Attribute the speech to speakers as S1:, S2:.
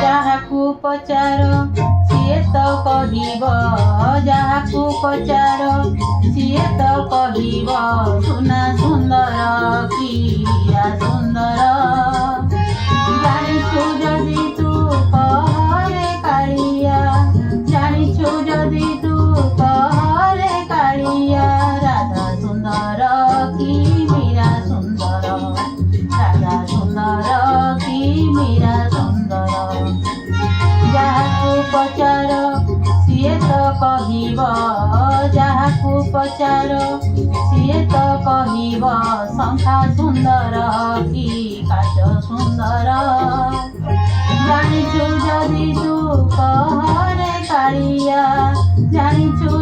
S1: ଯାହାକୁ ପଚାର ସିଏ ତ କହିବ, ଯାହାକୁ ପଚାର ସିଏ ତ କହିବ, ସୁନା ସୁନ୍ଦର କି ହୀରା ସୁନ୍ଦର। ଜାଣିଛୁ ଯଦି ତୁ କହରେ କାଳିଆ, ଜାଣିଛୁ ଯଦି ତୁ କହରେ କାଳିଆ, ରାଧା ସୁନ୍ଦର କି ମୀରା ସୁନ୍ଦର, ରାଧା ସୁନ୍ଦର କି ମୀରା ସୁନ୍ଦର। ଯାହାକୁ ପଚାର ସିଏ ତ କହିବ, ଯାହାକୁ ପଚାର ସିଏ ତ କହିବ, ଶଙ୍ଖା ସୁନ୍ଦର କି କାଚ ସୁନ୍ଦର। ଜାଣିଛୁ ଯଦି ତୁ କହରେ କାଳିଆ, ଜାଣିଛୁ